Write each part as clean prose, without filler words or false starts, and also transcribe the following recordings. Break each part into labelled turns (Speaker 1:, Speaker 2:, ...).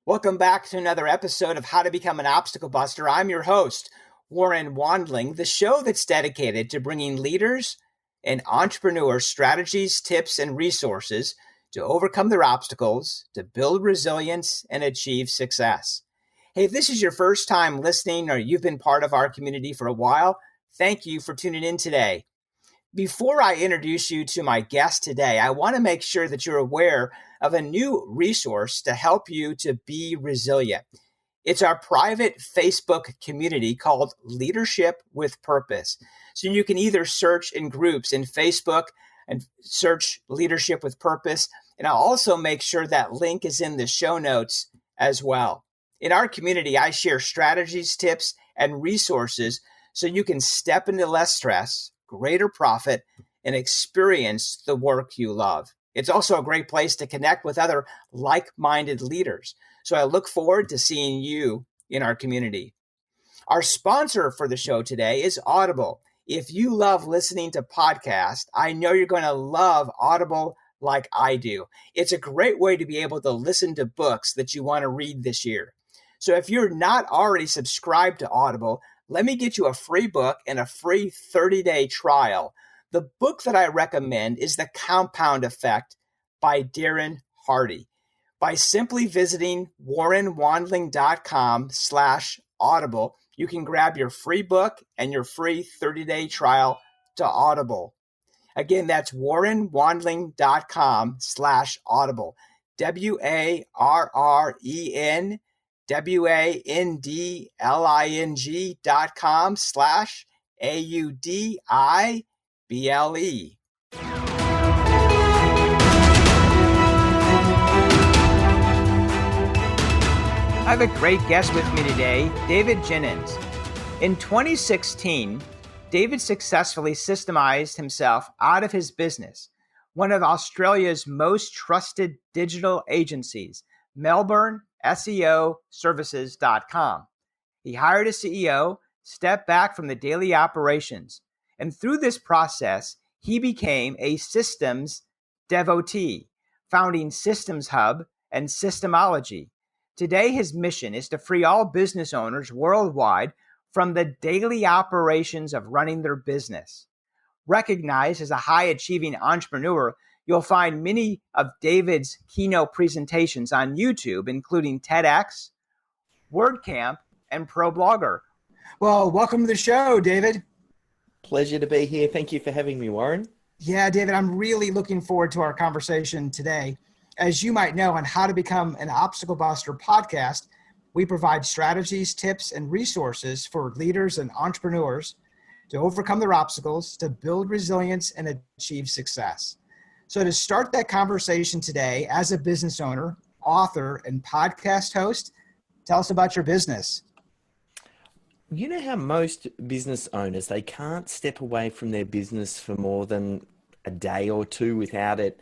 Speaker 1: Welcome back to another episode of How to Become an Obstacle Buster. I'm your host, Warren Wandling, the show that's dedicated to bringing leaders and entrepreneurs strategies, tips, and resources to overcome their obstacles, to build resilience, and achieve success. Hey, if this is your first time listening or you've been part of our community for a while, thank you for tuning in today. Before I introduce you to my guest today, I want to make sure that you're aware of a new resource to help you to be resilient. It's our private Facebook community called Leadership with Purpose. So you can either search in groups in Facebook and search Leadership with Purpose. And I'll also make sure that link is in the show notes as well. In our community, I share strategies, tips, and resources so you can step into less stress, greater profit, and experience the work you love. It's also a great place to connect with other like-minded leaders. So I look forward to seeing you in our community. Our sponsor for the show today is Audible. If you love listening to podcasts, I know you're going to love Audible like I do. It's a great way to be able to listen to books that you want to read this year. So if you're not already subscribed to Audible, let me get you a free book and a free 30-day trial. The book that I recommend is The Compound Effect by Darren Hardy. By simply visiting warrenwandling.com/audible, you can grab your free book and your free 30-day trial to Audible. Again, that's warrenwandling.com/audible. WARRENWANDLING.com/AUDIBLE. I have a great guest with me today, David Jenyns. In 2016, David successfully systemized himself out of his business, one of Australia's most trusted digital agencies, MelbourneSEOservices.com. He hired a CEO, stepped back from the daily operations, and through this process, he became a systems devotee, founding Systems Hub and Systemology. Today, his mission is to free all business owners worldwide from the daily operations of running their business. Recognized as a high-achieving entrepreneur, you'll find many of David's keynote presentations on YouTube, including TEDx, WordCamp, and ProBlogger. Well, welcome to the show, David.
Speaker 2: Pleasure to be here. Thank you for having me, Warren.
Speaker 1: Yeah, David, I'm really looking forward to our conversation today. As you might know, on How to Become an Obstacle Buster podcast, we provide strategies, tips, and resources for leaders and entrepreneurs to overcome their obstacles, to build resilience, and achieve success. So to start that conversation today, as a business owner, author, and podcast host, tell us about your business.
Speaker 2: You know how most business owners, they can't step away from their business for more than a day or two without it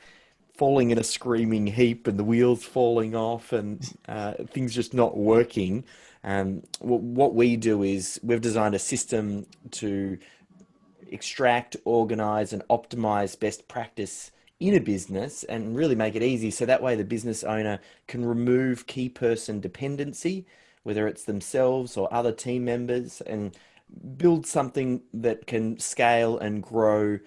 Speaker 2: falling in a screaming heap and the wheels falling off and things just not working. What we do is we've designed a system to extract, organize, and optimize best practice in a business and really make it easy. So that way the business owner can remove key person dependency, whether it's themselves or other team members, and build something that can scale and grow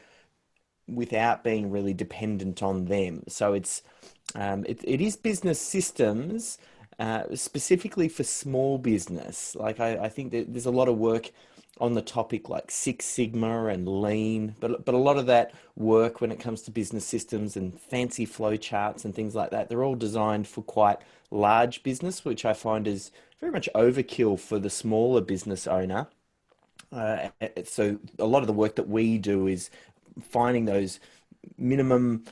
Speaker 2: without being really dependent on them. So it is business systems specifically for small business. Like I think that there's a lot of work on the topic like Six Sigma and Lean, but a lot of that work when it comes to business systems and fancy flow charts and things like that, they're all designed for quite large business, which I find is very much overkill for the smaller business owner. So a lot of the work that we do is finding those minimum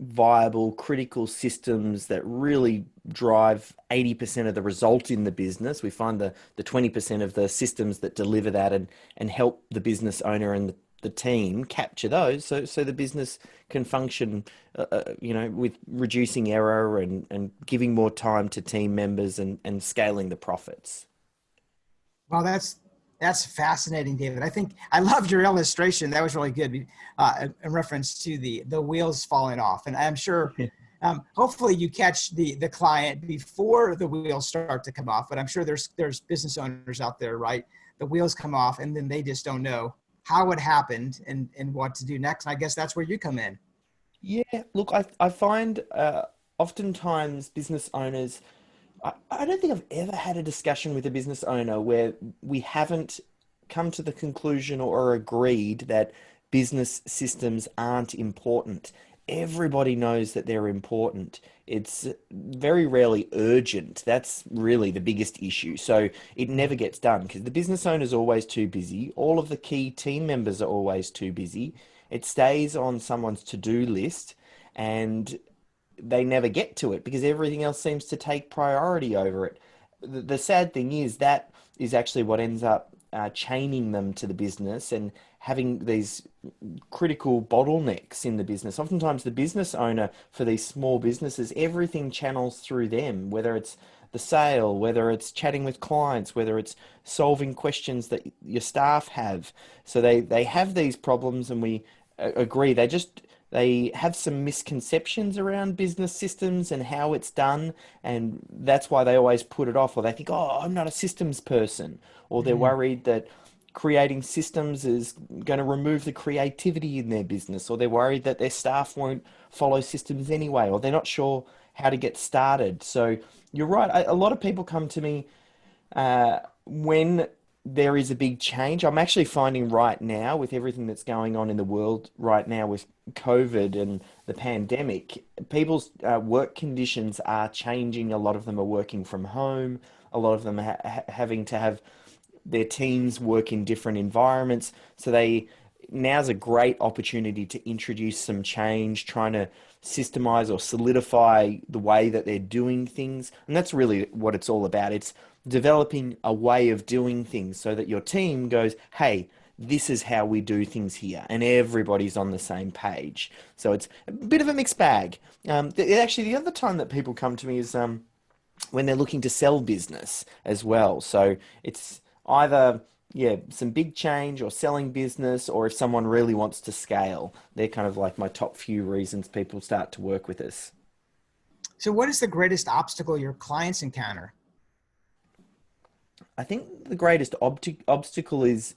Speaker 2: viable critical systems that really drive 80% of the result in the business. We find the 20% of the systems that deliver that and help the business owner and the team capture those so the business can function with reducing error and giving more time to team members and scaling the profits.
Speaker 1: Well, that's fascinating, David. I think I loved your illustration. That was really good in reference to the wheels falling off. And I'm sure Hopefully you catch the client before the wheels start to come off, but I'm sure there's business owners out there, right? The wheels come off and then they just don't know how it happened and what to do next. And I guess that's where you come in.
Speaker 2: Yeah, look, I find oftentimes business owners, I don't think I've ever had a discussion with a business owner where we haven't come to the conclusion or agreed that business systems aren't important. Everybody knows that they're important. It's very rarely urgent. That's really the biggest issue. So it never gets done because the business owner's always too busy. All of the key team members are always too busy. It stays on someone's to-do list and they never get to it because everything else seems to take priority over it. The sad thing is that is actually what ends up chaining them to the business and having these critical bottlenecks in the business. Oftentimes, the business owner for these small businesses, everything channels through them, whether it's the sale, whether it's chatting with clients, whether it's solving questions that your staff have. So they have these problems, and we agree. They have some misconceptions around business systems and how it's done, and that's why they always put it off, or they think, oh, I'm not a systems person, or they're
Speaker 1: Mhm.
Speaker 2: worried that creating systems is going to remove the creativity in their business, or they're worried that their staff won't follow systems anyway, or they're not sure how to get started. So you're right. A lot of people come to me when there is a big change. I'm actually finding right now, with everything that's going on in the world right now with COVID and the pandemic, people's work conditions are changing. A lot of them are working from home. A lot of them having to have their teams work in different environments. So now's a great opportunity to introduce some change, trying to systemize or solidify the way that they're doing things. And that's really what it's all about. It's developing a way of doing things so that your team goes, hey, this is how we do things here, and everybody's on the same page. So it's a bit of a mixed bag. Actually, the other time that people come to me is when they're looking to sell business as well. So it's either, yeah, some big change or selling business, or if someone really wants to scale. They're kind of like my top few reasons people start to work with us.
Speaker 1: So what is the greatest obstacle your clients encounter?
Speaker 2: I think the greatest obstacle is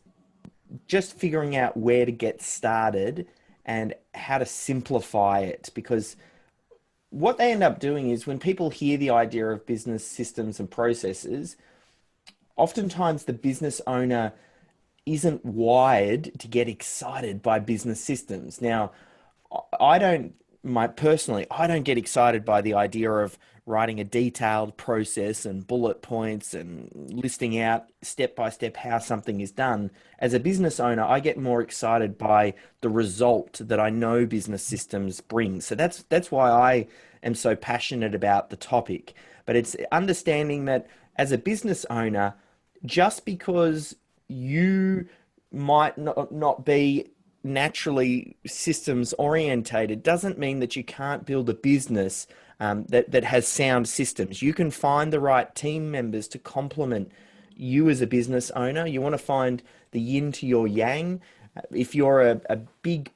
Speaker 2: just figuring out where to get started and how to simplify it, because what they end up doing is when people hear the idea of business systems and processes, oftentimes the business owner isn't wired to get excited by business systems. Now, I don't, personally, I don't get excited by the idea of writing a detailed process and bullet points and listing out step by step how something is done. As a business owner, I get more excited by the result that I know business systems bring. So that's why I am so passionate about the topic. But it's understanding that as a business owner, just because you might not be naturally systems orientated doesn't mean that you can't build a business that has sound systems. You can find the right team members to complement you as a business owner. You want to find the yin to your yang. If you're a big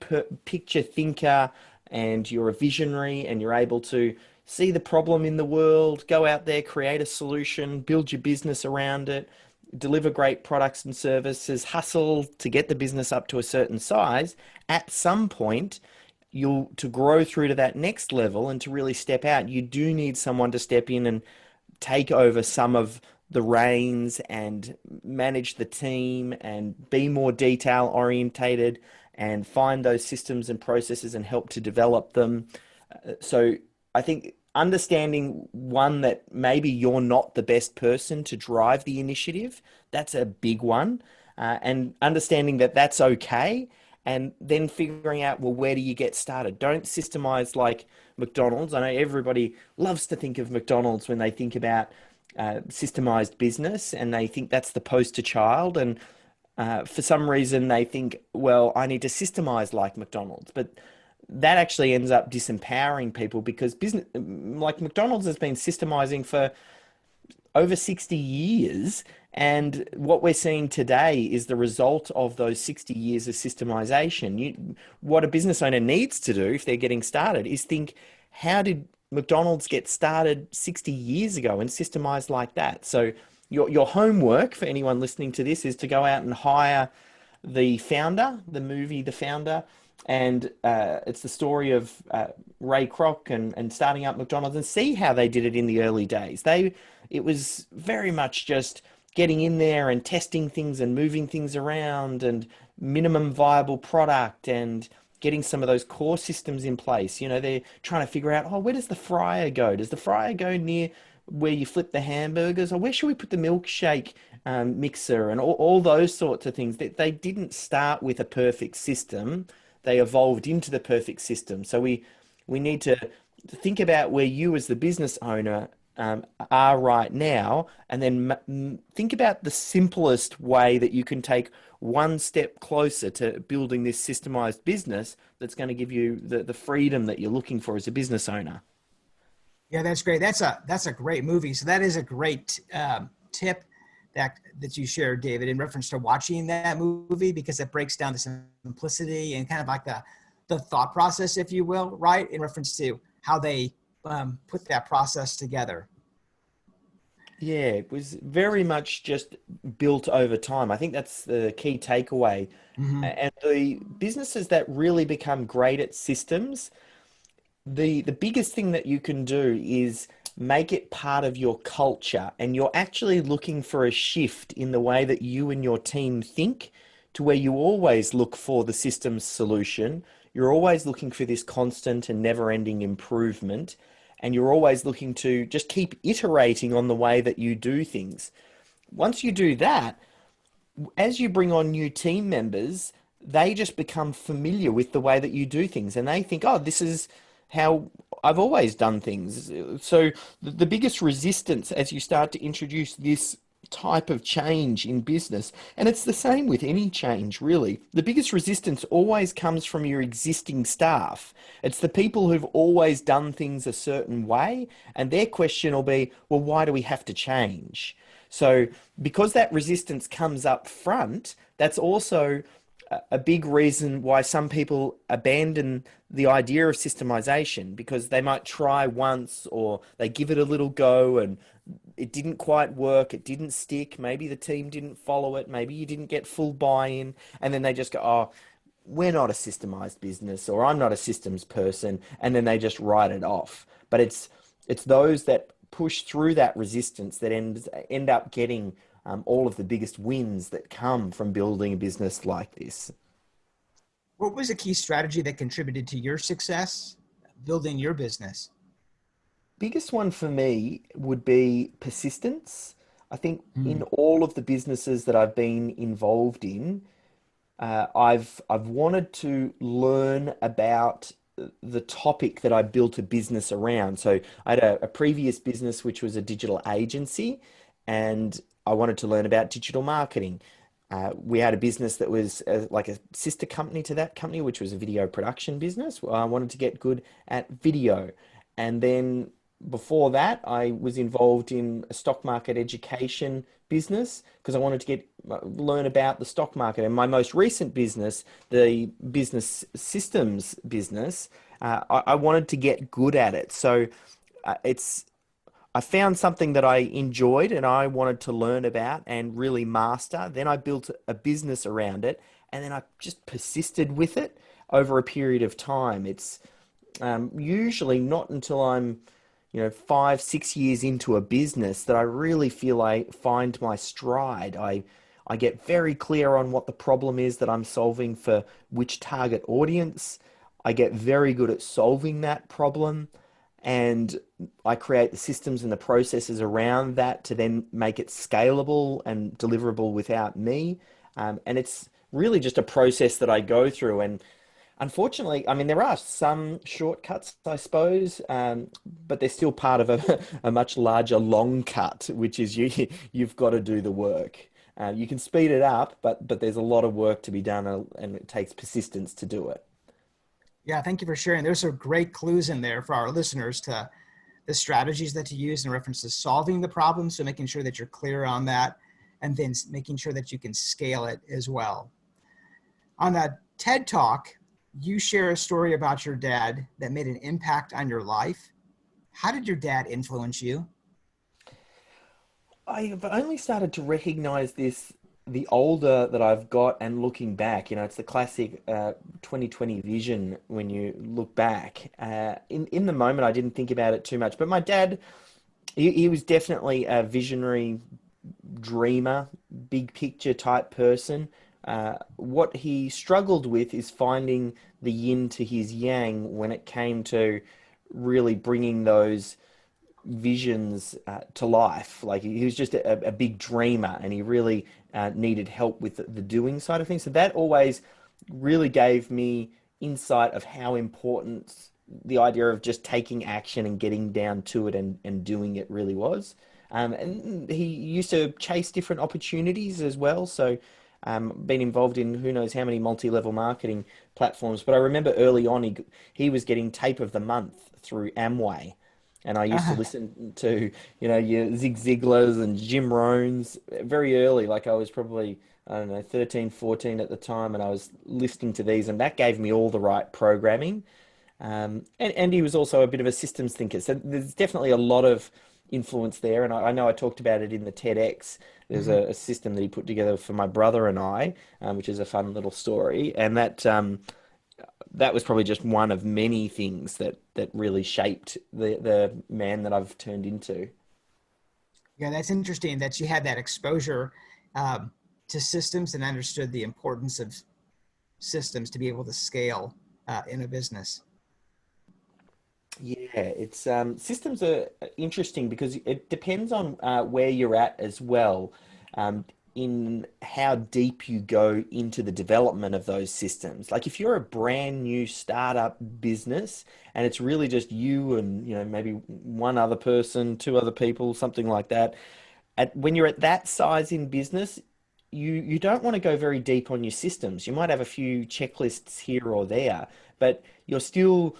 Speaker 2: picture thinker and you're a visionary and you're able to see the problem in the world, go out there, create a solution, build your business around it, deliver great products and services, hustle to get the business up to a certain size, at some point, you'll to grow through to that next level and to really step out, you do need someone to step in and take over some of the reins and manage the team and be more detail orientated and find those systems and processes and help to develop them. So I think understanding one that maybe you're not the best person to drive the initiative, that's a big one. And understanding that that's okay. And then figuring out, well, where do you get started? Don't systemize like McDonald's. I know everybody loves to think of McDonald's when they think about systemized business, and they think that's the poster child. And for some reason, they think, well, I need to systemize like McDonald's. But that actually ends up disempowering people because business, like McDonald's, has been systemizing for over 60 years. And what we're seeing today is the result of those 60 years of systemization. What a business owner needs to do if they're getting started is think, how did McDonald's gets started 60 years ago and systemized like that. So your homework for anyone listening to this is to go out and hire the founder, the movie The Founder, and it's the story of Ray Kroc and starting up McDonald's, and see how they did it in the early days. It was very much just getting in there and testing things and moving things around and minimum viable product and getting some of those core systems in place. You know, they're trying to figure out, oh, where does the fryer go? Does the fryer go near where you flip the hamburgers? Or where should we put the milkshake mixer? And all those sorts of things. They didn't start with a perfect system. They evolved into the perfect system. So we need to think about where you as the business owner are right now, and then think about the simplest way that you can take one step closer to building this systemized business that's going to give you the freedom that you're looking for as a business owner.
Speaker 1: Yeah, that's great. That's a great movie. So that is a great tip that you shared, David, in reference to watching that movie, because it breaks down the simplicity and kind of like the thought process, if you will, right? In reference to how they put that process together.
Speaker 2: Yeah, it was very much just built over time. I think that's the key takeaway.
Speaker 1: Mm-hmm.
Speaker 2: And the businesses that really become great at systems, the biggest thing that you can do is make it part of your culture, and you're actually looking for a shift in the way that you and your team think, to where you always look for the systems solution. You're always looking for this constant and never-ending improvement, and you're always looking to just keep iterating on the way that you do things. Once you do that, as you bring on new team members, they just become familiar with the way that you do things, and they think, oh, this is how I've always done things. So the biggest resistance as you start to introduce this type of change in business, and it's the same with any change really, the biggest resistance always comes from your existing staff. It's the people who've always done things a certain way, and their question will be, well, why do we have to change? So because that resistance comes up front, that's also a big reason why some people abandon the idea of systemization, because they might try once, or they give it a little go and it didn't quite work, it didn't stick, maybe the team didn't follow it, maybe you didn't get full buy-in, and then they just go, oh, we're not a systemized business, or I'm not a systems person, and then they just write it off. But it's those that push through that resistance that end up getting all of the biggest wins that come from building a business like this.
Speaker 1: What was a key strategy that contributed to your success building your business?
Speaker 2: Biggest one for me would be persistence. I think in all of the businesses that I've been involved in, I've wanted to learn about the topic that I built a business around. So I had a previous business which was a digital agency, and I wanted to learn about digital marketing. We had a business that was like a sister company to that company, which was a video production business. I wanted to get good at video. And then before that, I was involved in a stock market education business because I wanted to learn about the stock market. And my most recent business, the business systems business, I wanted to get good at it. So I found something that I enjoyed and I wanted to learn about and really master. Then I built a business around it, and then I just persisted with it over a period of time. It's usually not until I'm 5, 6 years into a business that I really feel I find my stride. I get very clear on what the problem is that I'm solving for which target audience. I get very good at solving that problem, and I create the systems and the processes around that to then make it scalable and deliverable without me. And it's really just a process that I go through. And unfortunately, I mean, there are some shortcuts, I suppose, but they're still part of a much larger long cut, which is you've got to do the work. You can speed it up, but there's a lot of work to be done, and it takes persistence to do it.
Speaker 1: Yeah, thank you for sharing. There's some great clues in there for our listeners to the strategies that to use in reference to solving the problem. So making sure that you're clear on that, and then making sure that you can scale it as well. On that TED Talk, you share a story about your dad that made an impact on your life. How did your dad influence you?
Speaker 2: I've only started to recognize this the older that I've got and looking back. It's the classic 2020 vision when you look back. In the moment, I didn't think about it too much, but my dad, he was definitely a visionary dreamer, big picture type person. What he struggled with is finding the yin to his yang when it came to really bringing those visions to life. Like he was just a big dreamer, and he really needed help with the doing side of things. So that always really gave me insight of how important the idea of just taking action and getting down to it and doing it really was. And he used to chase different opportunities as well. So been involved in who knows how many multi-level marketing platforms. But I remember early on he was getting Tape of the Month through Amway. And I used to listen to, your Zig Ziglars and Jim Rohns very early. Like I was probably, I don't know, 13, 14 at the time, and I was listening to these, and that gave me all the right programming. And he was also a bit of a systems thinker. So there's definitely a lot of influence there. And I know I talked about it in the TEDx. There's
Speaker 1: Mhm.
Speaker 2: a system that he put together for my brother and I, which is a fun little story. And that was probably just one of many things that really shaped the man that I've turned into.
Speaker 1: Yeah, that's interesting that you had that exposure um, to systems and understood the importance of systems to be able to scale in a business.
Speaker 2: Yeah, it's systems are interesting because it depends on where you're at as well, um, in how deep you go into the development of those systems. Like if you're a brand new startup business and it's really just you and maybe one other person, two other people, something like that. When you're at that size in business, you don't want to go very deep on your systems. You might have a few checklists here or there, but you're still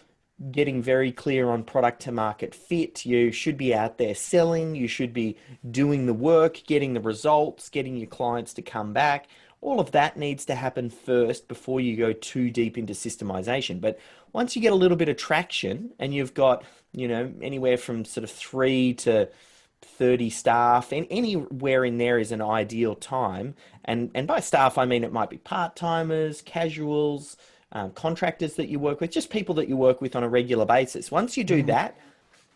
Speaker 2: getting very clear on product to market fit. You should be out there selling, you should be doing the work, getting the results, getting your clients to come back. All of that needs to happen first before you go too deep into systemization. But once you get a little bit of traction and you've got, anywhere from sort of 3 to 30 staff, and anywhere in there is an ideal time. And by staff, I mean it might be part-timers, casuals, contractors that you work with, just people that you work with on a regular basis. Once you do
Speaker 1: Mhm.
Speaker 2: that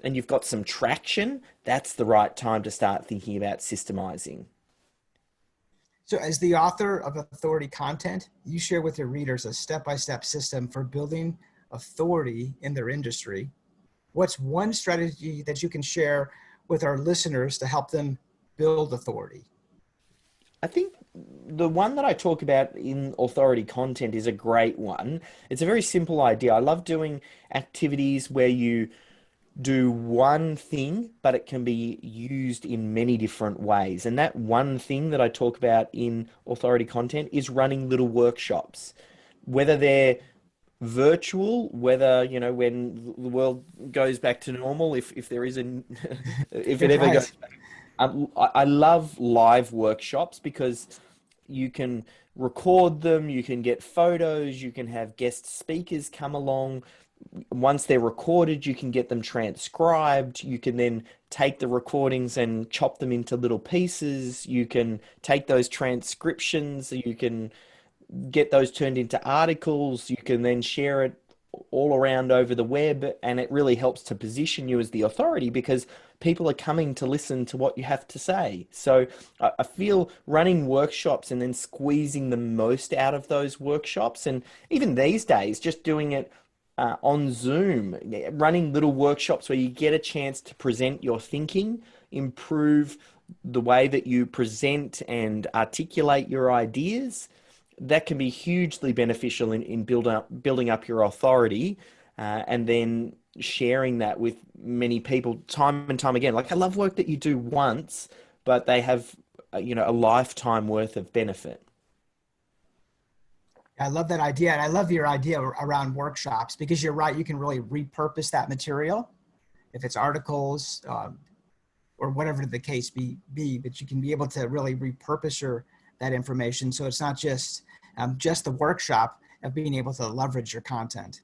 Speaker 2: and you've got some traction, that's the right time to start thinking about systemizing.
Speaker 1: So, as the author of authority content, you share with your readers a step by step system for building authority in their industry. What's one strategy that you can share with our listeners to help them build authority?
Speaker 2: I think the one that I talk about in authority content is a great one. It's a very simple idea. I love doing activities where you do one thing, but it can be used in many different ways. And that one thing that I talk about in authority content is running little workshops, whether they're virtual, whether, when the world goes back to normal, if there is a, if it ever
Speaker 1: Right.
Speaker 2: goes back. I love live workshops because you can record them, you can get photos, you can have guest speakers come along. Once they're recorded, you can get them transcribed. You can then take the recordings and chop them into little pieces. You can take those transcriptions, you can get those turned into articles. You can then share it all around over the web, and it really helps to position you as the authority because people are coming to listen to what you have to say. So I feel running workshops and then squeezing the most out of those workshops, and even these days, just doing it on Zoom, running little workshops where you get a chance to present your thinking, improve the way that you present and articulate your ideas. That can be hugely beneficial in building up your authority, and then sharing that with many people time and time again. Like I love work that you do once, but they have a lifetime worth of benefit.
Speaker 1: I love that idea. And I love your idea around workshops because you're right. You can really repurpose that material if it's articles or whatever the case be, but you can be able to really repurpose that information. So it's not just the workshop of being able to leverage your content.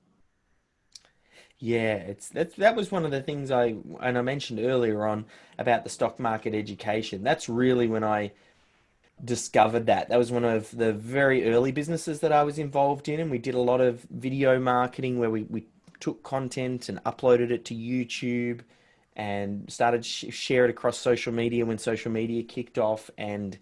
Speaker 2: Yeah, that was one of the things I mentioned earlier on about the stock market education. That's really when I discovered that. That was one of the very early businesses that I was involved in, and we did a lot of video marketing where we took content and uploaded it to YouTube and started share it across social media when social media kicked off. And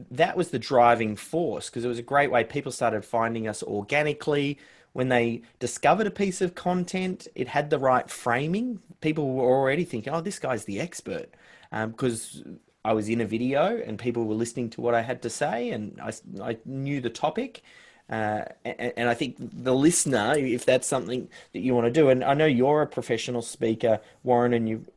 Speaker 2: that was the driving force because it was a great way people started finding us organically. When they discovered a piece of content, it had the right framing. People were already thinking, oh, this guy's the expert. Because I was in a video and people were listening to what I had to say, and I knew the topic. And I think the listener, if that's something that you want to do, and I know you're a professional speaker, Warren, and you've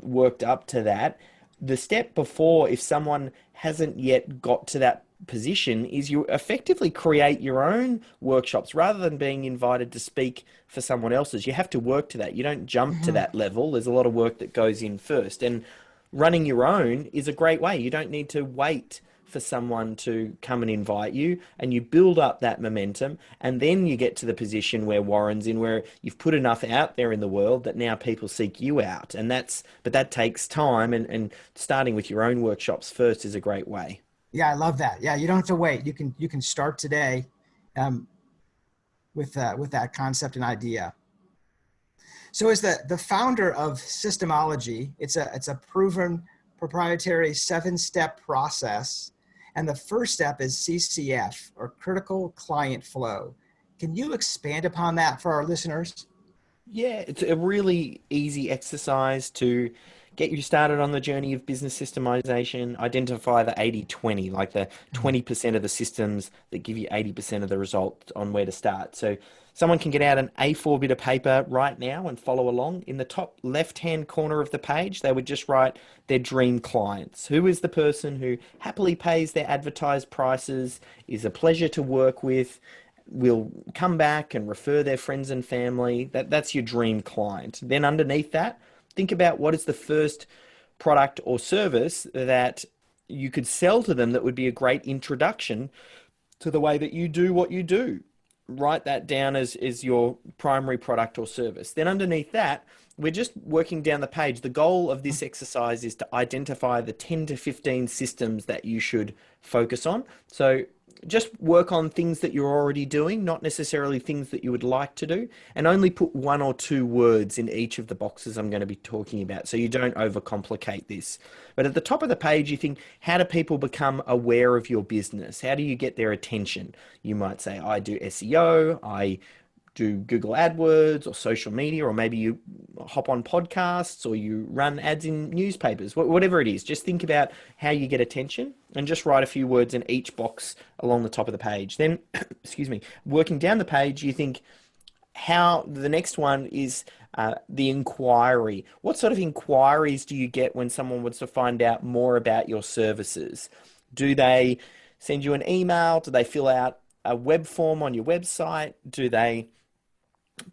Speaker 2: worked up to that. The step before, if someone hasn't yet got to that position, is you effectively create your own workshops rather than being invited to speak for someone else's. You have to work to that. You don't jump to
Speaker 1: Hmm.
Speaker 2: that level. There's a lot of work that goes in first. And running your own is a great way. You don't need to wait for someone to come and invite you, and you build up that momentum, and then you get to the position where Warren's in, where you've put enough out there in the world that now people seek you out. But that takes time, and starting with your own workshops first is a great way.
Speaker 1: Yeah, I love that. Yeah, you don't have to wait. You can start today, um, with that concept and idea. So as the founder of Systemology, it's a proven proprietary 7-step process. And the first step is CCF, or critical client flow. Can you expand upon that for our listeners?
Speaker 2: Yeah, it's a really easy exercise to get you started on the journey of business systemization. Identify the 80/20, like the 20% of the systems that give you 80% of the result on where to start. So someone can get out an A4 bit of paper right now and follow along. In the top left-hand corner of the page, they would just write their dream clients. Who is the person who happily pays their advertised prices, is a pleasure to work with, will come back and refer their friends and family. That's your dream client. Then underneath that, think about what is the first product or service that you could sell to them that would be a great introduction to the way that you do what you do. Write that down as your primary product or service. Then underneath that, we're just working down the page. The goal of this exercise is to identify the 10 to 15 systems that you should focus on. So just work on things that you're already doing, not necessarily things that you would like to do, and only put 1 or 2 words in each of the boxes I'm going to be talking about so you don't overcomplicate this. But at the top of the page, you think, how do people become aware of your business? How do you get their attention? You might say, I do SEO, I do Google AdWords or social media, or maybe you hop on podcasts or you run ads in newspapers, whatever it is. Just think about how you get attention and just write a few words in each box along the top of the page. Then, excuse me, working down the page, you think how the next one is the inquiry. What sort of inquiries do you get when someone wants to find out more about your services? Do they send you an email? Do they fill out a web form on your website? Do they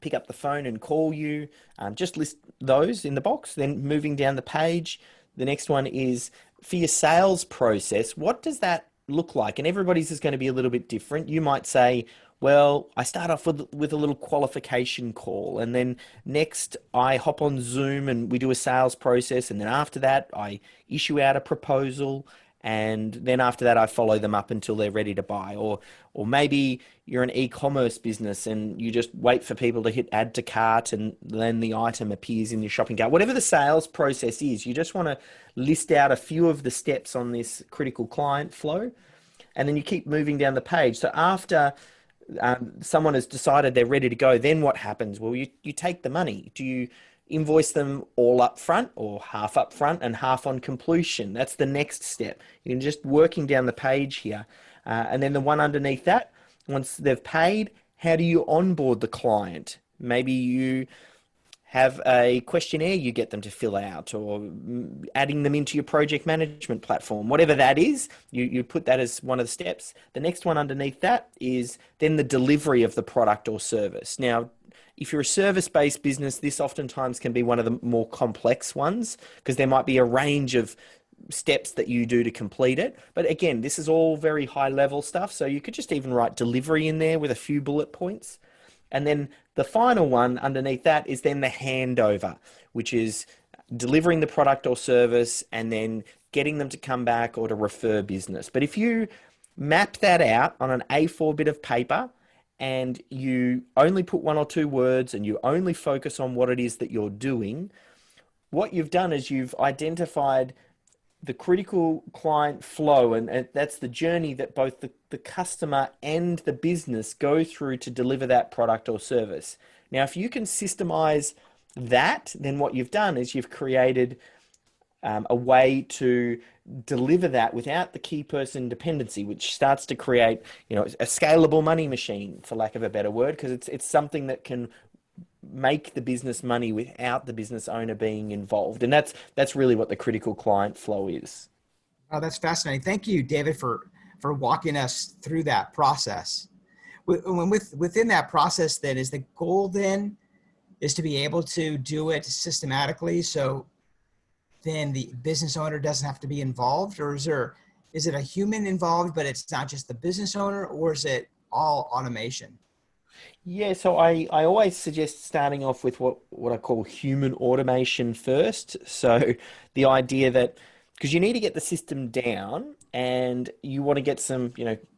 Speaker 2: pick up the phone and call you? Just list those in the box. Then moving down the page, the next one is for your sales process. What does that look like? And everybody's is going to be a little bit different. You might say, well, I start off with a little qualification call, and then next I hop on Zoom and we do a sales process, and then after that I issue out a proposal, and then after that I follow them up until they're ready to buy. Or maybe you're an e-commerce business and you just wait for people to hit add to cart and then the item appears in your shopping cart. Whatever the sales process is, you just want to list out a few of the steps on this critical client flow, and then you keep moving down the page. So after someone has decided they're ready to go, then what happens? Well, you take the money. Do you invoice them all up front, or half up front and half on completion? That's the next step. You're just working down the page here. And then the one underneath that, once they've paid, how do you onboard the client? Maybe you have a questionnaire you get them to fill out, or adding them into your project management platform. Whatever that is, you put that as one of the steps. The next one underneath that is then the delivery of the product or service. Now, if you're a service-based business, this oftentimes can be one of the more complex ones because there might be a range of steps that you do to complete it. But again, this is all very high-level stuff, so you could just even write delivery in there with a few bullet points. And then the final one underneath that is then the handover, which is delivering the product or service and then getting them to come back or to refer business. But if you map that out on an A4 bit of paper and you only put one or two words and you only focus on what it is that you're doing, what you've done is you've identified the critical client flow, and that's the journey that both the customer and the business go through to deliver that product or service. Now, if you can systemize that, then what you've done is you've created a way to deliver that without the key person dependency, which starts to create, a scalable money machine, for lack of a better word, because it's something that can make the business money without the business owner being involved. And that's really what the critical client flow is.
Speaker 1: Oh, that's fascinating. Thank you, David, for walking us through that process. Within that process, then, is the goal then is to be able to do it systematically, so then the business owner doesn't have to be involved? Or is it a human involved, but it's not just the business owner, or is it all automation?
Speaker 2: Yeah, so I always suggest starting off with what I call human automation first. So the idea that, because you need to get the system down and you want to get some,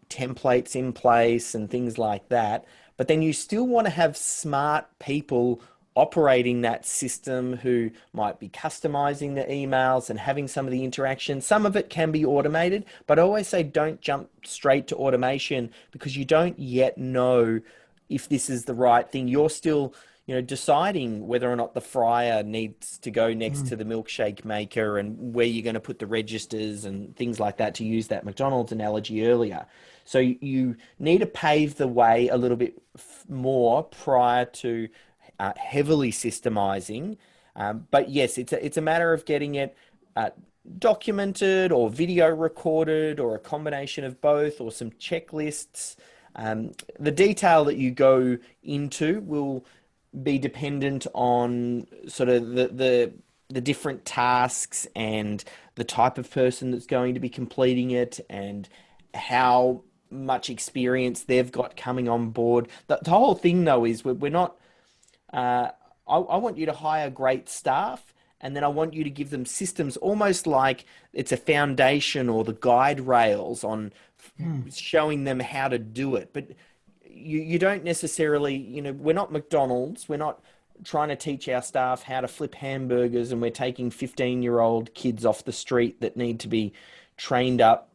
Speaker 2: templates in place and things like that, but then you still want to have smart people operating that system who might be customizing the emails and having some of the interaction. Some of it can be automated, but I always say don't jump straight to automation because you don't yet know if this is the right thing. You're still, deciding whether or not the fryer needs to go next to the milkshake maker and where you're going to put the registers and things like that, to use that McDonald's analogy earlier. So you need to pave the way a little bit more prior to heavily systemizing. But yes, it's a matter of getting it documented or video recorded or a combination of both, or some checklists. The detail that you go into will be dependent on sort of the different tasks and the type of person that's going to be completing it and how much experience they've got coming on board. The whole thing, though, is we're not. I want you to hire great staff, and then I want you to give them systems almost like it's a foundation or the guide rails on showing them how to do it. But you don't necessarily, we're not McDonald's. We're not trying to teach our staff how to flip hamburgers, and we're taking 15-year-old kids off the street that need to be trained up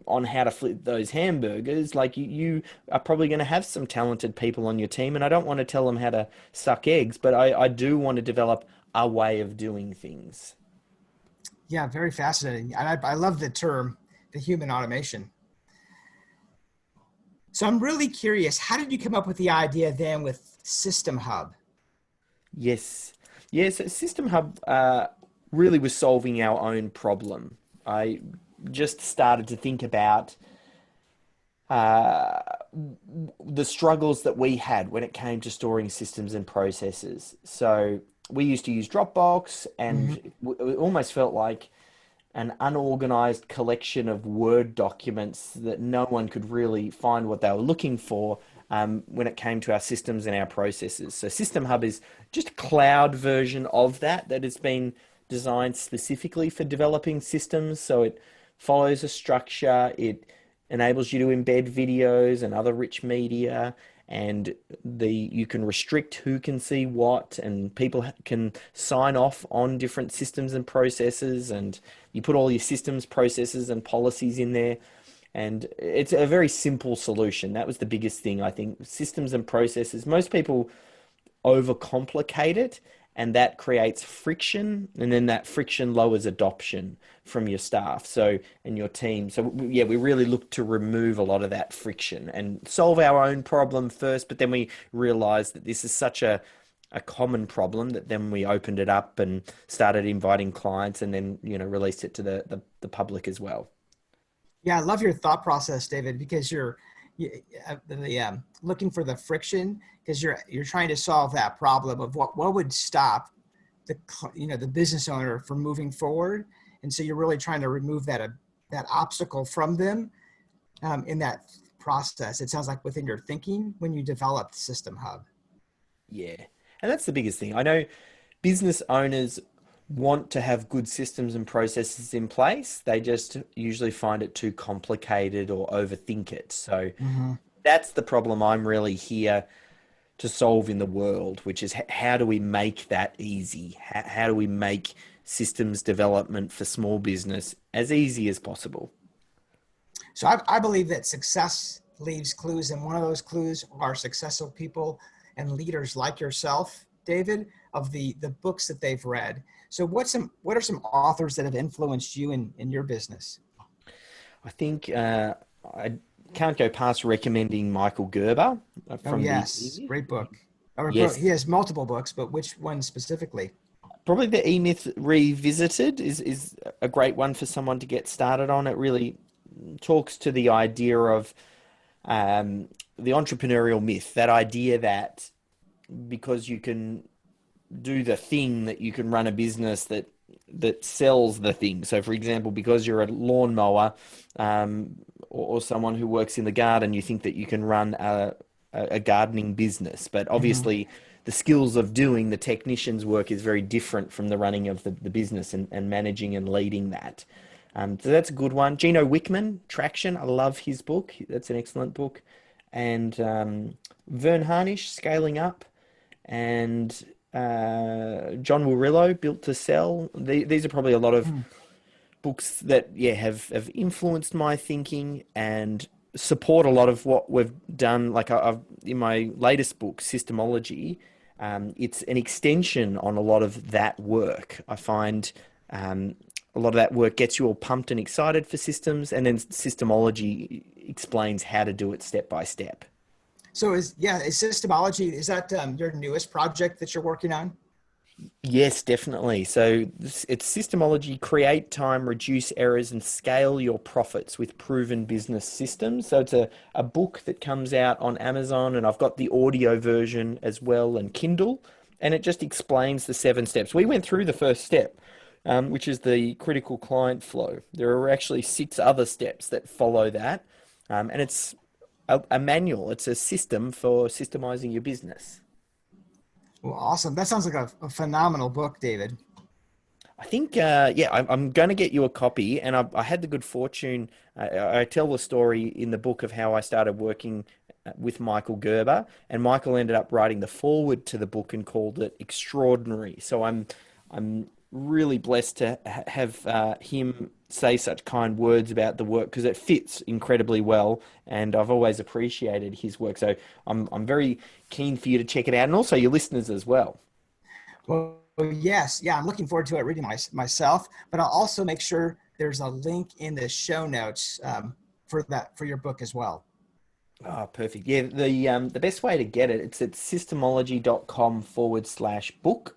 Speaker 2: on how to flip those hamburgers. Like, you are probably going to have some talented people on your team, and I don't want to tell them how to suck eggs, but I do want to develop a way of doing things.
Speaker 1: Yeah, very fascinating. And I love the term, the human automation. So I'm really curious, how did you come up with the idea then with System Hub?
Speaker 2: Yes. Yes, System Hub really was solving our own problem. I just started to think about the struggles that we had when it came to storing systems and processes. So we used to use Dropbox, and it almost felt like an unorganized collection of Word documents that no one could really find what they were looking for when it came to our systems and our processes. So System Hub is just a cloud version of that has been designed specifically for developing systems. So it follows a structure, it enables you to embed videos and other rich media, and you can restrict who can see what, and people can sign off on different systems and processes, and you put all your systems, processes, and policies in there. And it's a very simple solution. That was the biggest thing, I think. Systems and processes, most people overcomplicate it, and that creates friction, and then that friction lowers adoption from your staff and your team. So yeah, we really look to remove a lot of that friction and solve our own problem first, but then we realized that this is such a common problem that then we opened it up and started inviting clients, and then released it to the public as well.
Speaker 1: Yeah, I love your thought process, David, because you're looking for the friction, because you're trying to solve that problem of what would stop the business owner from moving forward, and so you're really trying to remove that obstacle from them in that process. It sounds like within your thinking when you developed System Hub.
Speaker 2: Yeah. And that's the biggest thing. I know business owners want to have good systems and processes in place. They just usually find it too complicated or overthink it. So
Speaker 1: Hmm.
Speaker 2: that's the problem I'm really here to solve in the world, which is how do we make that easy? How do we make systems development for small business as easy as possible?
Speaker 1: So I believe that success leaves clues, and one of those clues are successful people and leaders like yourself, David, of the books that they've read. So what are some authors that have influenced you in your business?
Speaker 2: I think I can't go past recommending Michael Gerber
Speaker 1: Oh
Speaker 2: from the
Speaker 1: yes,
Speaker 2: E-Myth.
Speaker 1: great book. Or he
Speaker 2: Yes,
Speaker 1: has multiple books, but which one specifically?
Speaker 2: probably the E-Myth Revisited is a great one for someone to get started on. It really talks to the idea of the entrepreneurial myth, that idea that because you can do the thing that you can run a business that sells the thing. So, for example, because you're a lawnmower or someone who works in the garden, you think that you can run a gardening business. But
Speaker 1: Hmm.
Speaker 2: obviously, the skills of doing the technician's work is very different from the running of the business and managing and leading that. So that's a good one. Gino Wickman, Traction. I love his book. That's an excellent book. And Vern Harnish, Scaling Up, and John Wilrillo, Built to Sell. These are probably a lot of books that have influenced my thinking and support a lot of what we've done. Like I've in my latest book, Systemology, it's an extension on a lot of that work. I find a lot of that work gets you all pumped and excited for systems, and then Systemology explains how to do it step by step.
Speaker 1: So is Systemology, is that your newest project that you're working on?
Speaker 2: Yes, definitely. So it's Systemology, create time, reduce errors, and scale your profits with proven business systems. So it's a book that comes out on Amazon, and I've got the audio version as well and Kindle, and it just explains the 7 steps. We went through the first step, which is the critical client flow. There are actually 6 other steps that follow that, and it's a manual. It's a system for systemizing your business.
Speaker 1: Well, awesome. That sounds like a phenomenal book, David.
Speaker 2: I think, yeah, I'm going to get you a copy. And I had the good fortune. I tell the story in the book of how I started working with Michael Gerber, and Michael ended up writing the foreword to the book and called it Extraordinary. So I'm really blessed to have him say such kind words about the work because it fits incredibly well, and I've always appreciated his work. So I'm very keen for you to check it out, and also your listeners as well.
Speaker 1: Well, yes. Yeah, I'm looking forward to it reading myself, but I'll also make sure there's a link in the show notes for your book as well.
Speaker 2: Oh, perfect. Yeah, the best way to get it, it's at systemology.com/book.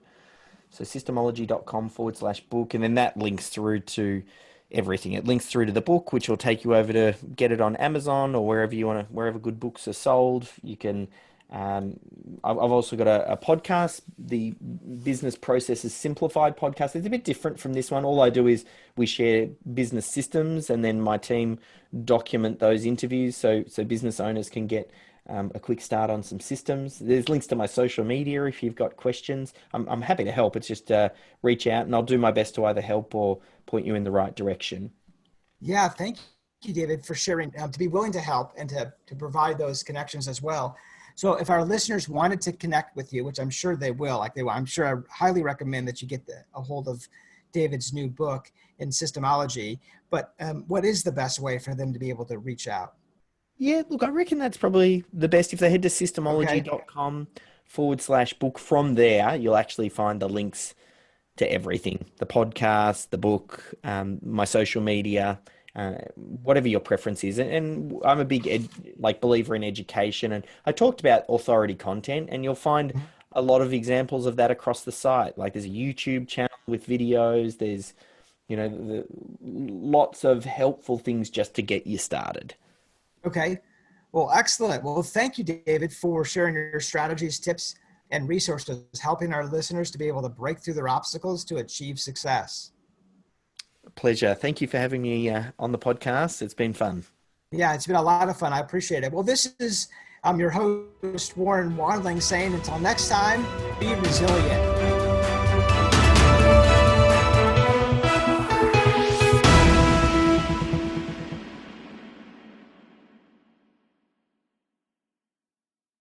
Speaker 2: So systemology.com/book, and then that links through to everything. It links through to the book, which will take you over to get it on Amazon or wherever you want to, wherever good books are sold. You can. Um, I've also got a podcast, the Business Processes Simplified podcast. It's a bit different from this one. All I do is we share business systems, and then my team document those interviews, so business owners can get a quick start on some systems. There's links to my social media if you've got questions. I'm happy to help. It's just reach out, and I'll do my best to either help or point you in the right direction.
Speaker 1: Yeah, thank you, David, for sharing, to be willing to help and to provide those connections as well. So if our listeners wanted to connect with you, which I'm sure they will, I'm sure I highly recommend that you get a hold of David's new book in systemology. But what is the best way for them to be able to reach out?
Speaker 2: Yeah, look, I reckon that's probably the best. If they head to
Speaker 1: Okay.
Speaker 2: systemology.com/book, from there, you'll actually find the links to everything, the podcast, the book, my social media, whatever your preference is. And I'm a big believer in education. And I talked about authority content, and you'll find a lot of examples of that across the site. Like there's a YouTube channel with videos. There's, lots of helpful things just to get you started.
Speaker 1: Okay. Well, excellent. Well, thank you, David, for sharing your strategies, tips, and resources, helping our listeners to be able to break through their obstacles to achieve success.
Speaker 2: Pleasure. Thank you for having me on the podcast. It's been fun.
Speaker 1: Yeah, it's been a lot of fun. I appreciate it. Well, this is I'm your host, Warren Wandling, saying until next time, be resilient.